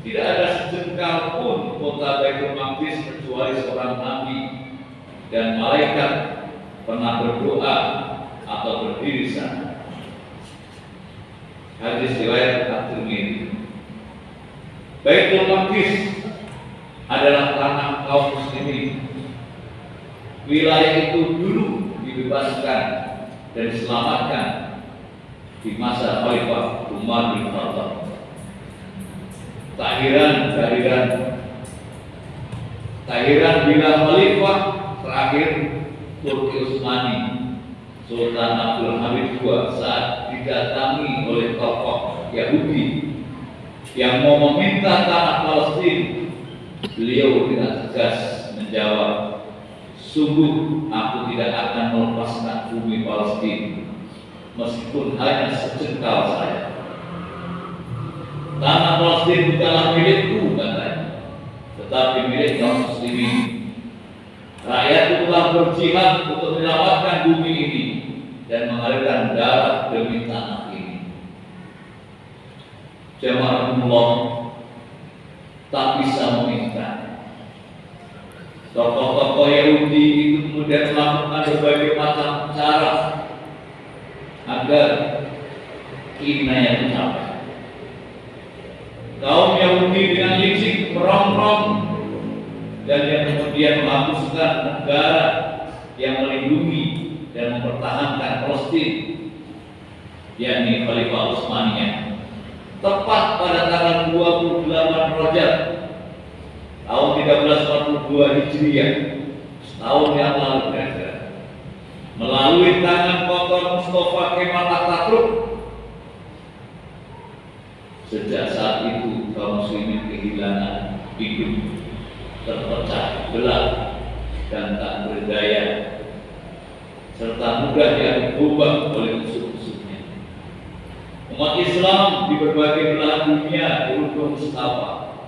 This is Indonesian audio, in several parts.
Tidak ada sejengkal pun kota Baitul Maqdis kecuali seorang nabi dan malaikat pernah berdoa atau berdiri sana. Hadis riwayat At-Tirmidzi. Baitul Maqdis adalah tanah kaum muslimin. Wilayah itu dulu dibebaskan dan diselamatkan di masa Khalifah Umar bin Khattab. Tak heran bila Khalifah terakhir Turki Utsmani Sultan Abdul Hamid II saat didatangi oleh tokoh Yahudi yang mau meminta tanah Palestina, beliau dengan tegas menjawab, "Sungguh aku tidak akan melepaskan bumi Palestina meskipun hanya sejengkal saja. Tanah Palestina bukanlah milikku," katanya, "tetapi milik kaum muslimin. Rakyatku telah berjihad untuk menyelamatkan bumi ini dan mengalirkan darah demi tanah ini." Jamaah Allah tak bisa meminta. Tokoh-tokoh Yahudi itu kemudian melakukan berbagai macam cara agar keinginannya tercapai. Kaum Yahudi dengan licik merongrong dan yang kemudian menghapuskan negara yang melindungi dan mempertahankan Palestina, yakni Khalifah Utsmaniyah. Tepat pada tanggal 28 Rajab tahun 1342 Hijriah, setahun yang lalu kira-kira, melalui tangan kotor Mustafa Kemal Atatürk. Sejak saat itu kaum muslimin kehilangan hidup, terpecah belah dan tak berdaya, serta mudah diubah oleh musuh-musuhnya. Umat Islam di berbagai belahan dunia berujung setawa,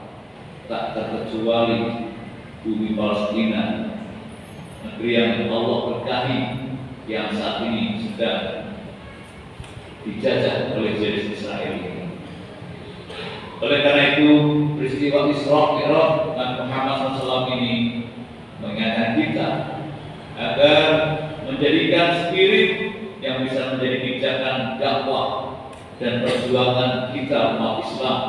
tak terkecuali bumi Palestina, negeri yang Allah berkahi, yang saat ini sedang dijajah oleh Zionis Israel ini. Oleh karena itu, peristiwa Isra Mi'raj Muhammad SAW ini mengingatkan kita agar menjadikan spirit yang bisa menjadi pijakan dakwah dan perjuangan kita umat Islam.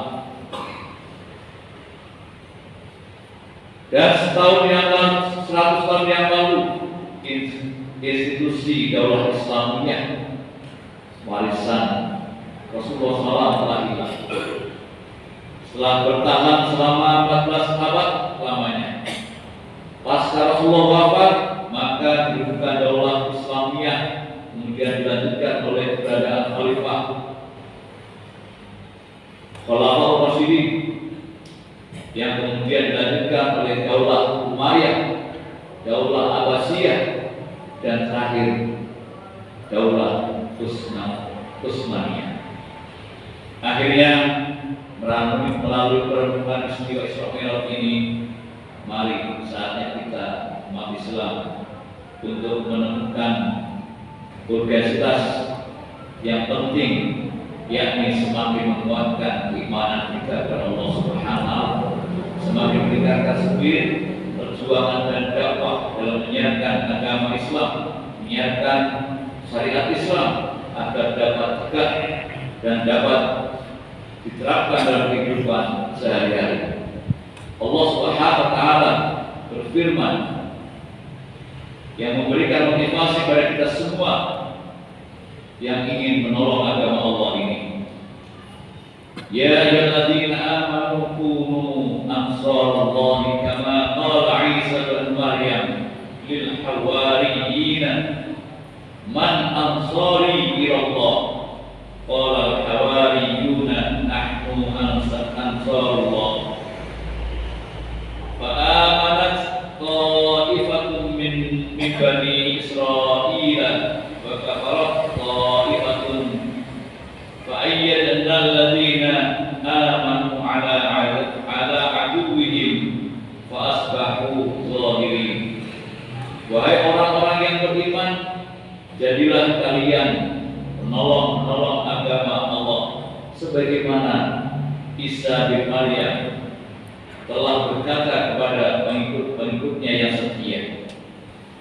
Dan 100 tahun yang lalu, institusi Daulah Islamiyah warisan Rasulullah SAW telah hilang. Setelah bertahan selama 14 abad lamanya, pasca Rasulullah wafat, maka dibuka Daulah Islamiyah, kemudian dilanjutkan oleh keberadaan Khalifah Rasyidin, yang kemudian dilanjutkan oleh Daulah Umayyah, Daulah Abbasiyah, dan terakhir Daulah Utsmaniyah. Akhirnya melalui perenungan peristiwa Isra Mi'raj ini, mari saatnya kita umat Islam untuk menemukan urgensitas yang penting, yakni semakin menguatkan keimanan kita kepada Allah Subhanahu wa Ta'ala, semakin meningkatkan spirit perjuangan dan dakwah dalam menyiarkan agama Islam, menyiarkan syariat Islam agar dapat tegak dan dapat diterapkan dalam kehidupan sehari-hari. Allah Subhanahu wa Ta'ala berfirman yang memberikan motivasi pada kita semua yang ingin menolong agama Allah ini. Ya ayyuhalladzina amanu kunu ansarallahi kama qala Isa bin Maryam lil hawariyyin, man ansari ila Allah? Qala al-hawariyuna nahnu ansarullah. Fa amanat ta'ifatun min bani Israil wa kafarat ta'ifatun fa ayyadna alladhina amanu ala aduwwihim fa asbahu zahirin. Wahai orang-orang yang beriman, jadilah kalian menolong agama Allah sebagaimana Isa bin Maryam telah berkata kepada pengikut-pengikutnya yang setia,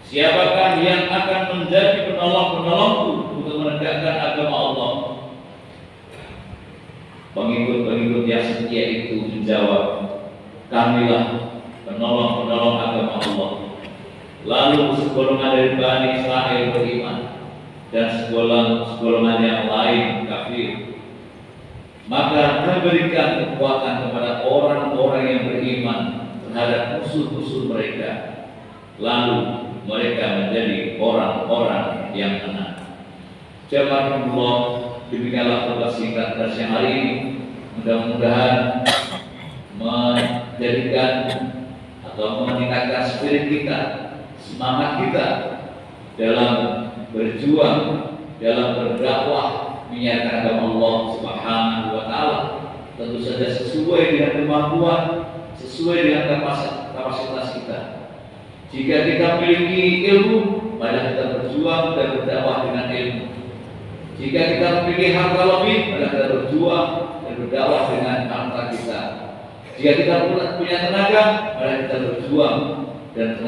siapakah yang akan menjadi penolong-penolongku untuk menegakkan agama Allah? Pengikut-pengikut yang setia itu menjawab, kamilah penolong-penolong agama Allah. Lalu segolongan dari Bani Israel beriman dan segolongan yang lain kafir. Maka kami berikan kekuatan kepada orang-orang yang beriman terhadap musuh-musuh mereka. Lalu mereka menjadi orang-orang yang menang. Jemaah Allah, demikianlah tugas singkat dari siang hari ini. Mudah-mudahan menjadikan atau meningkatkan spirit kita, semangat kita dalam berjuang, dalam berdakwah menyiarkan agama Allah Subhanahu wa taala. Tentu saja sesuai dengan kemampuan, sesuai dengan kapasitas kita. Jika kita memiliki ilmu, maka kita berjuang dan berdakwah dengan ilmu. Jika kita memiliki harta lebih, maka kita berjuang dan berdakwah dengan harta kita. Jika kita punya tenaga, maka kita berjuang dan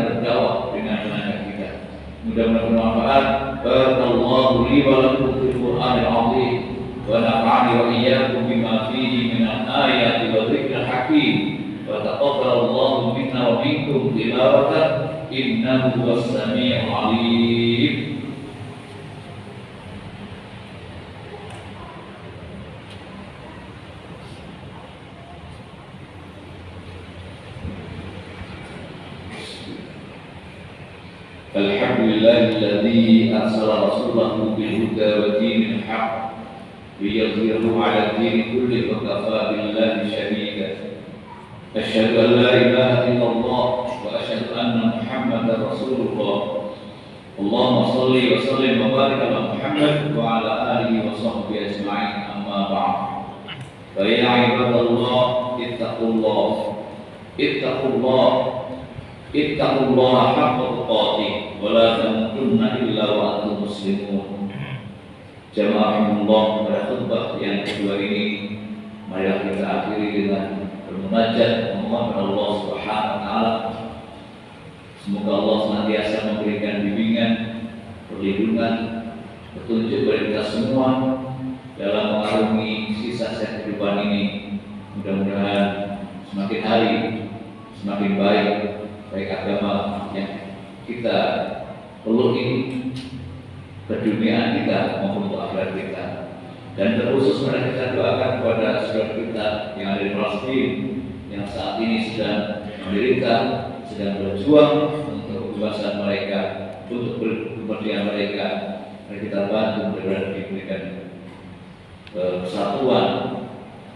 berdakwah dengan tenaga kita. Mudah-mudahan bermanfaat. Barakallahu li wa lakum fil Qur'anil 'azim wa nafa'ani wa iyyakum bima fihi min al-ayati wa dzikril hakim. Wa taqabbalallahu minna wa minkum tilawatan innahu was-sami'ul 'alim. Alhamdulillahilladzi arsala rasulahu bil huda wa dinil haqq liyudhhirahu 'ala ad-din kulli wa kafaa billahi shahida. Asyhadu an la ilaha illallah wa asyhadu anna Muhammadar Rasulullah. Allahumma shalli wa sallim wa barik ala Muhammad wa ala alihi wa sahbihi ajma'in, amma ba'd. Fa ya ibadallah ittaqullaha haqqa tuqatih wa la tamutunna illa wa antum muslimun. Jamaah Allah, pada khutbah yang kedua ini marilah kita akhiri dengan bermunajat memohon kepada Allah Subhanahu wa taala. Semoga Allah senantiasa memberikan bimbingan, perlindungan, petunjuk bagi kita semua dalam mengarungi sisa-sisa kehidupan ini. Mudah-mudahan semakin hari semakin baik agama yang kita peluk ini, keduniaan kita maupun untuk akhirat kita. Dan terkhusus kita doakan kepada saudara kita yang ada di Palestina yang saat ini sedang menderita, sedang berjuang untuk kebebasan mereka, untuk kemerdekaan mereka. Mari kita bantu mudah-mudahan diberikan kesatuan,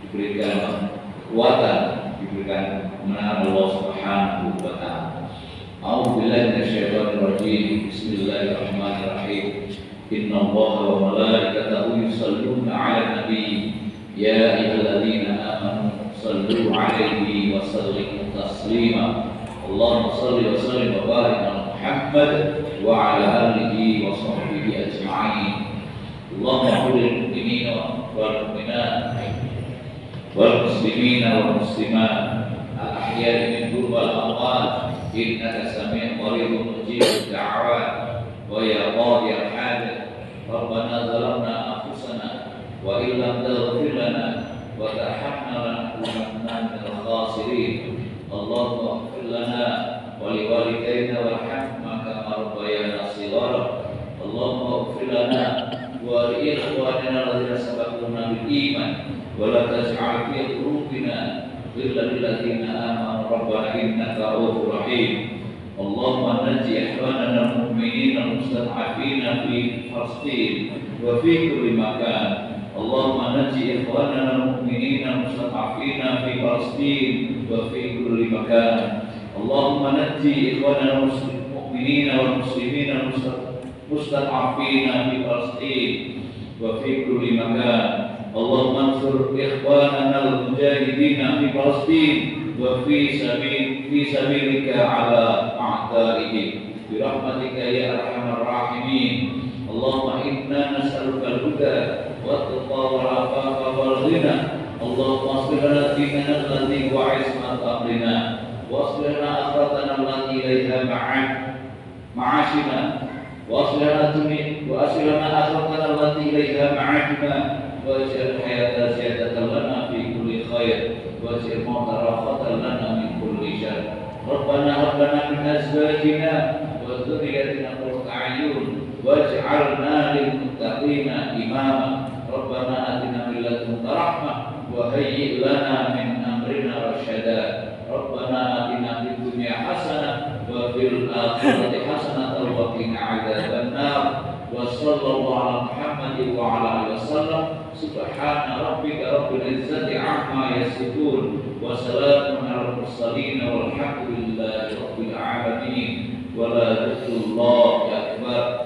diberikan kekuatan, diberikan kemenangan Allah Subhanahu wa taala. A'udzu billahi minasyaitonir rajim. Bismillahirrahmanirrahim. Inna Allaha wa malaikatahu yusholluna 'alan nabi. Ya ayyuhalladzina amanu shallu 'alaihi wa sallimu taslima. Allahumma shalli wa sallim wa barik ala Muhammad wa ala alihi wa sahbihi ajma'in. Allahumma qul mu'minina wal mu'minat wal muslimina wal muslimat al-ahya'i minhum wal amwat innaka sami'un qaribun mujibud da'awat wa ya qadiyal hajat rabbana zalamna anfusana wa illam taghfir lana wa tarhamna lanakunanna minal khasirin. Allahumma ighfir lana wa liwalidayna warhamhuma kama rabbayana shighara. Allahumma ighfir lana wa li ikhwanina alladhina sabaquna bil iman wa la taj'al fi qulubina ghillan lil ladzina amanu rabbana innaka ra'ufur rahim. Allahumma najji ikhwanana al-mu'minina al-mustad'afina fi Palestin wa fi kulli makan. Allahumma najji ikhwanana al-mu'minina al-mustad'afina fi Palestin wa fi kulli makan. Allahumma najji ikhwanana al-mu'minina wal muslimina al-mustad'afina fi Palestin wa fi kulli makan. Allahumma ansur ikhwanana al-mujahidina fi Palestin wa fi sabilika ala a'da'ihim bi rahmatika ya arhamar rahimin. Allahumma inna nas'aluka al-huda wa at-taqwa wal afafa wal ghina. Allahumma واصلح لنا ديننا الذي هو عصمة أمرنا واصلح لنا آخرتنا التي إليها معاشنا واصلح لنا آخرتنا التي إليها معاشنا واجعل الحياة زيادة لنا في كل خير واجعل الموت راحة لنا من كل شر. ربنا هب لنا من أزواجنا وذريتنا قرة أعين واجعلنا للمتقين إماما. ربنا آتنا من لدنك رحمة وهيئ لنا من أمرنا رشدا. ربنا آتنا في الدنيا حسنة وفي الآخرة حسنة وقنا عذاب النار. وصلى الله على محمد وعلى آله وسلم. سبحان ربك رب العزة عما يصفون وسلام على المرسلين والحمد لله رب العالمين. ولا ذكر الله أكبر.